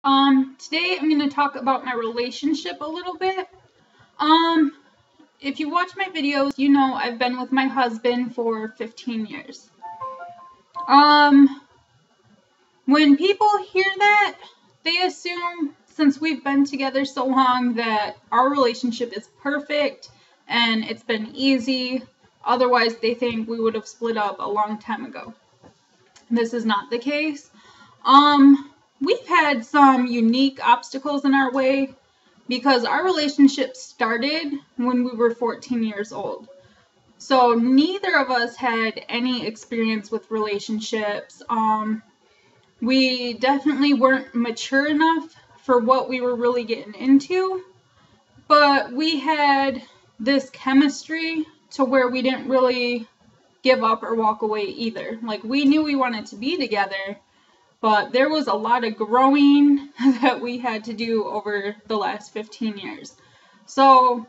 Today I'm going to talk about my relationship a little bit. Um, if you watch my videos, you know I've been with my husband for 15 years. Um, when people hear that, they assume since we've been together so long that our relationship is perfect and it's been easy. Otherwise, they think we would have split up a long time ago. This is not the case. We've had some unique obstacles in our way because our relationship started when we were 14 years old. So neither of us had any experience with relationships. We definitely weren't mature enough for what we were really getting into, but we had this chemistry to where we didn't really give up or walk away either. Like, we knew we wanted to be together, but there was a lot of growing that we had to do over the last 15 years. So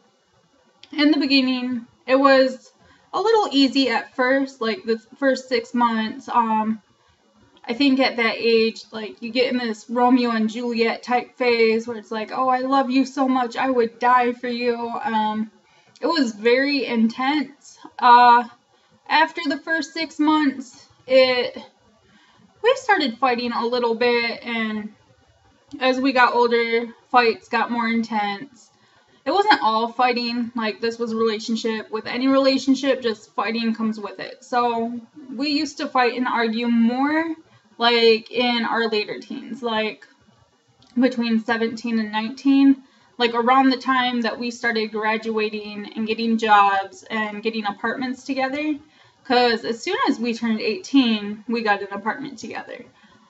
in the beginning, it was a little easy at first, like the first 6 months. I think at that age, like, you get in this Romeo and Juliet type phase where it's like, oh, I love you so much, I would die for you. It was very intense. After the first 6 months, we started fighting a little bit, and as we got older, fights got more intense. It wasn't all fighting, like this was a relationship. With any relationship, just fighting comes with it. So we used to fight and argue more, like in our later teens, like between 17 and 19, like around the time that we started graduating and getting jobs and getting apartments together. Because as soon as we turned 18, we got an apartment together.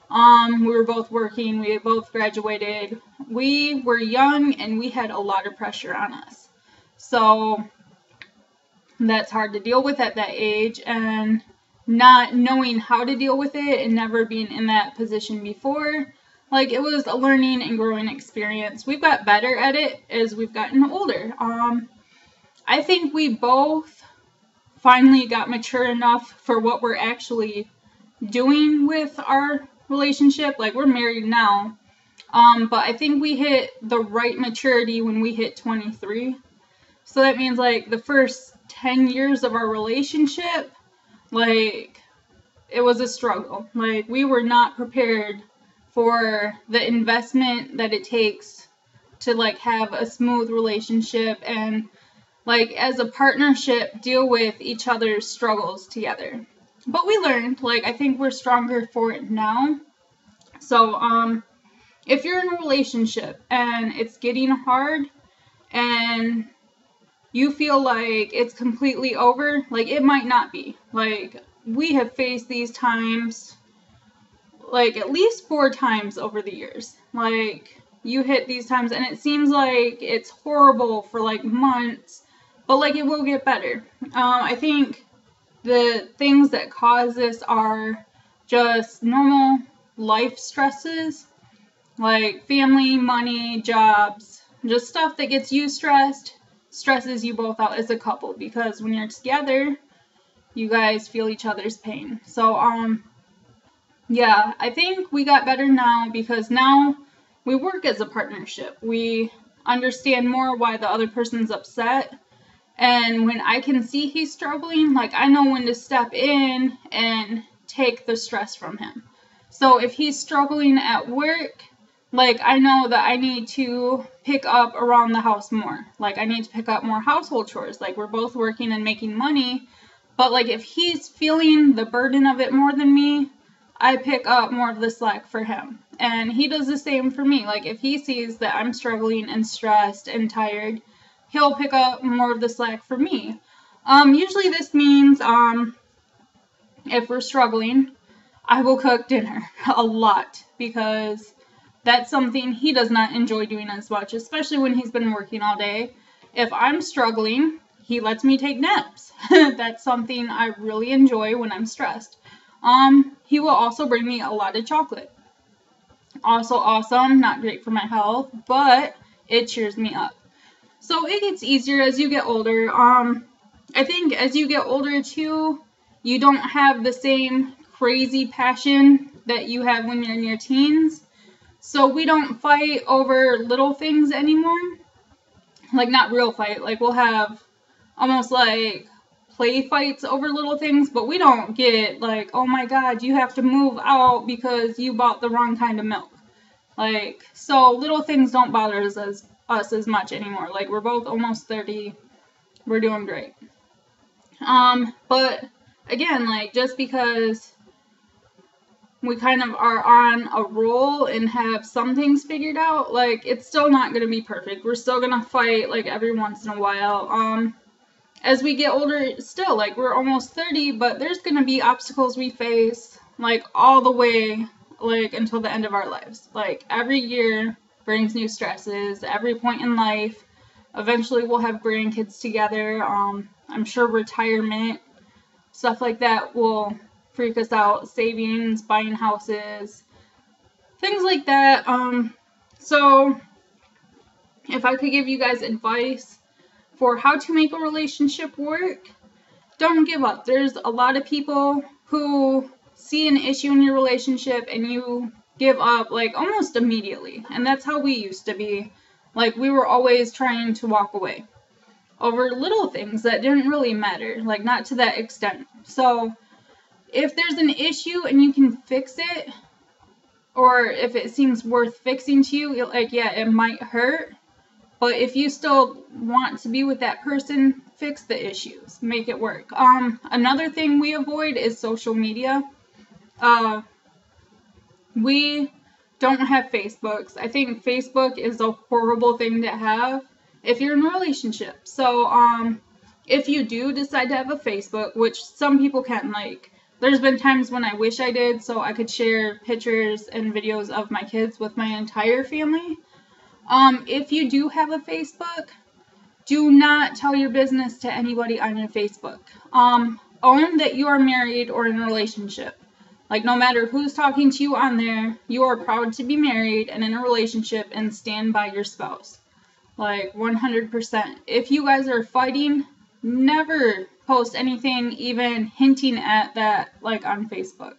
We were both working, we had both graduated. We were young and we had a lot of pressure on us. So that's hard to deal with at that age, and not knowing how to deal with it and never being in that position before. Like, it was a learning and growing experience. We've got better at it as we've gotten older. I think we both finally got mature enough for what we're actually doing with our relationship. Like, we're married now, but I think we hit the right maturity when we hit 23. So that means, like, the first 10 years of our relationship, like, it was a struggle. Like, we were not prepared for the investment that it takes to, like, have a smooth relationship and, like, as a partnership, deal with each other's struggles together. But we learned. Like, I think we're stronger for it now. So, if you're in a relationship and it's getting hard and you feel like it's completely over, like, it might not be. Like, we have faced these times, like, at least 4 times over the years. Like, you hit these times and it seems like it's horrible for, like, months, but, like, it will get better. I think the things that cause this are just normal life stresses, like family, money, jobs, just stuff that gets you stressed, stresses you both out as a couple, because when you're together, you guys feel each other's pain. So, yeah, I think we got better now because now we work as a partnership. We understand more why the other person's upset. And when I can see he's struggling, like, I know when to step in and take the stress from him. So if he's struggling at work, like, I know that I need to pick up around the house more. Like, I need to pick up more household chores. Like, we're both working and making money. But, like, if he's feeling the burden of it more than me, I pick up more of the slack for him. And he does the same for me. Like, if he sees that I'm struggling and stressed and tired, he'll pick up more of the slack for me. Usually this means, if we're struggling, I will cook dinner a lot because that's something he does not enjoy doing as much, especially when he's been working all day. If I'm struggling, he lets me take naps. That's something I really enjoy when I'm stressed. He will also bring me a lot of chocolate. Also awesome, not great for my health, but it cheers me up. So it gets easier as you get older. I think as you get older too, you don't have the same crazy passion that you have when you're in your teens. So we don't fight over little things anymore. Like, not real fight. Like, we'll have almost like play fights over little things, but we don't get like, oh my god, you have to move out because you bought the wrong kind of milk. Like, so little things don't bother us as much anymore. Like, we're both almost 30. We're doing great. But again, like, just because we kind of are on a roll and have some things figured out, like, it's still not going to be perfect. We're still going to fight, like, every once in a while. As we get older, still, like, we're almost 30, but there's going to be obstacles we face, like, all the way, like, until the end of our lives. Like, every year brings new stresses, every point in life. Eventually we'll have grandkids together. I'm sure retirement, stuff like that will freak us out. Savings, buying houses, things like that. So if I could give you guys advice for how to make a relationship work, don't give up. There's a lot of people who see an issue in your relationship and you give up like almost immediately. And that's how we used to be. Like, we were always trying to walk away over little things that didn't really matter, like, not to that extent. So if there's an issue and you can fix it, or if it seems worth fixing to you, like, yeah, it might hurt, but if you still want to be with that person, fix the issues, make it work. Another thing we avoid is social media. We don't have Facebooks. I think Facebook is a horrible thing to have if you're in a relationship. So, if you do decide to have a Facebook, which some people can, like, there's been times when I wish I did so I could share pictures and videos of my kids with my entire family. If you do have a Facebook, do not tell your business to anybody on your Facebook. Own that you are married or in a relationship. Like, no matter who's talking to you on there, you are proud to be married and in a relationship and stand by your spouse. Like, 100%. If you guys are fighting, never post anything even hinting at that, like, on Facebook.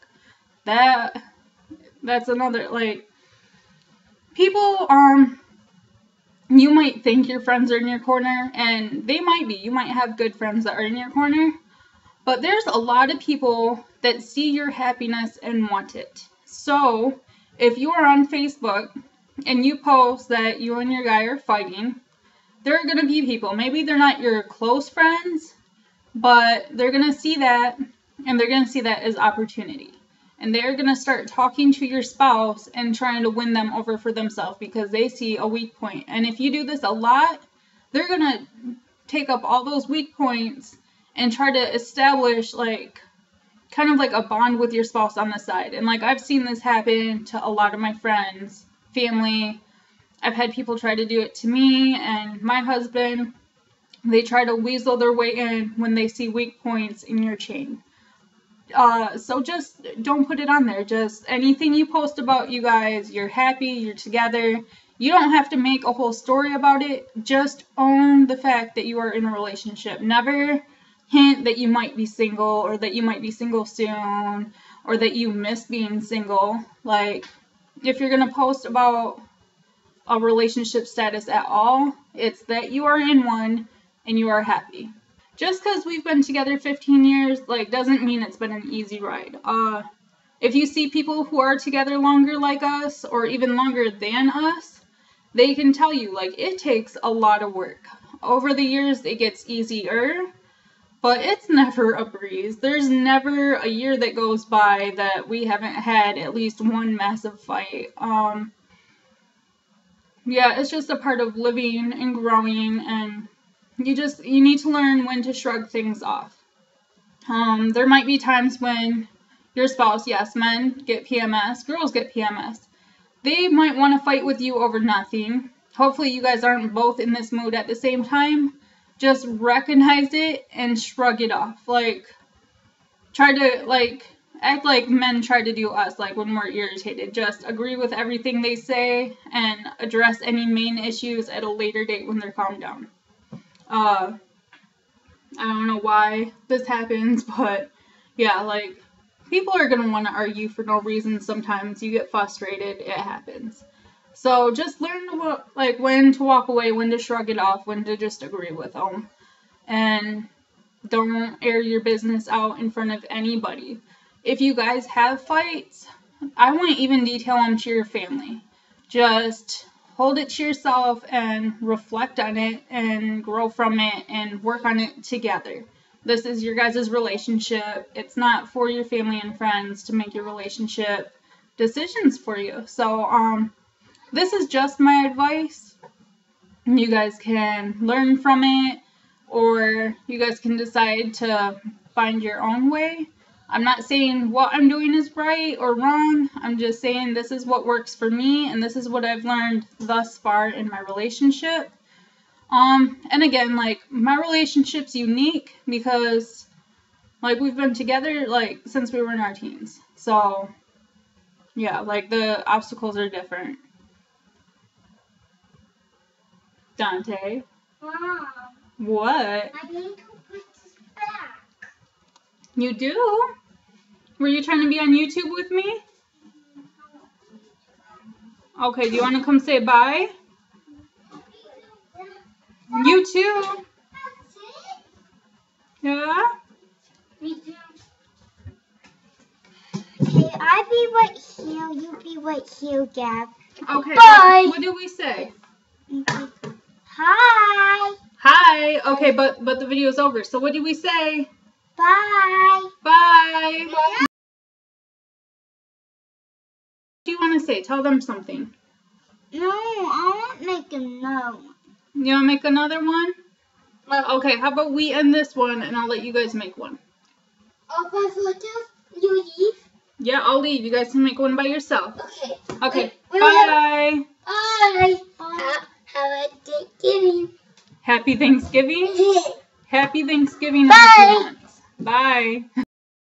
That's another, like, people, you might think your friends are in your corner, and they might be. You might have good friends that are in your corner, but there's a lot of people that see your happiness and want it. So, if you are on Facebook and you post that you and your guy are fighting, there are going to be people, maybe they're not your close friends, but they're going to see that, and they're going to see that as opportunity. And they're going to start talking to your spouse and trying to win them over for themselves because they see a weak point. And if you do this a lot, they're going to take up all those weak points and try to establish, like, kind of like a bond with your spouse on the side. And, like, I've seen this happen to a lot of my friends, family. I've had people try to do it to me and my husband. They try to weasel their way in when they see weak points in your chain. So just don't put it on there. Just anything you post about you guys, you're happy, you're together. You don't have to make a whole story about it. Just own the fact that you are in a relationship. Never hint that you might be single or that you might be single soon or that you miss being single. Like, if you're going to post about a relationship status at all, it's that you are in one and you are happy. Just because we've been together 15 years, like, doesn't mean it's been an easy ride. If you see people who are together longer like us, or even longer than us, they can tell you, like, it takes a lot of work. Over the years, it gets easier, but it's never a breeze. There's never a year that goes by that we haven't had at least one massive fight. Yeah, it's just a part of living and growing, and you need to learn when to shrug things off. There might be times when your spouse, yes, men get PMS, girls get PMS. They might want to fight with you over nothing. Hopefully you guys aren't both in this mood at the same time. Just recognize it and shrug it off. Like, try to, like, act like men try to do us, like, when we're irritated. Just agree with everything they say and address any main issues at a later date when they're calmed down. I don't know why this happens, but yeah, like, people are going to want to argue for no reason sometimes. You get frustrated, it happens. So just learn to, like, when to walk away, when to shrug it off, when to just agree with them. And don't air your business out in front of anybody. If you guys have fights, I wouldn't even detail them to your family. Just hold it to yourself and reflect on it and grow from it and work on it together. This is your guys' relationship. It's not for your family and friends to make your relationship decisions for you. So, this is just my advice. You guys can learn from it, or you guys can decide to find your own way. I'm not saying what I'm doing is right or wrong. I'm just saying this is what works for me, and this is what I've learned thus far in my relationship. And again, like, my relationship's unique because, like, we've been together, like, since we were in our teens. So, yeah, like, the obstacles are different. Dante? Mom, What? I need to put this back. You do? Were you trying to be on YouTube with me? Okay, do you want to come say bye? You too. That's it? Yeah? Me too. Okay, I be right here, you be right here, Gab. Okay. Bye. What do we say? Okay. Hi. Hi. Okay, but the video's over. So what do we say? Bye. Bye. What do you want to say? Tell them something. No, I want to make a note. You want to make another one? Okay, how about we end this one and I'll let you guys make one. Oh, but you leave? Yeah, I'll leave. You guys can make one by yourself. Okay. Okay. Wait, Bye. Bye. Have a Thanksgiving. Happy Thanksgiving. Happy Thanksgiving in Bye. advance. Bye.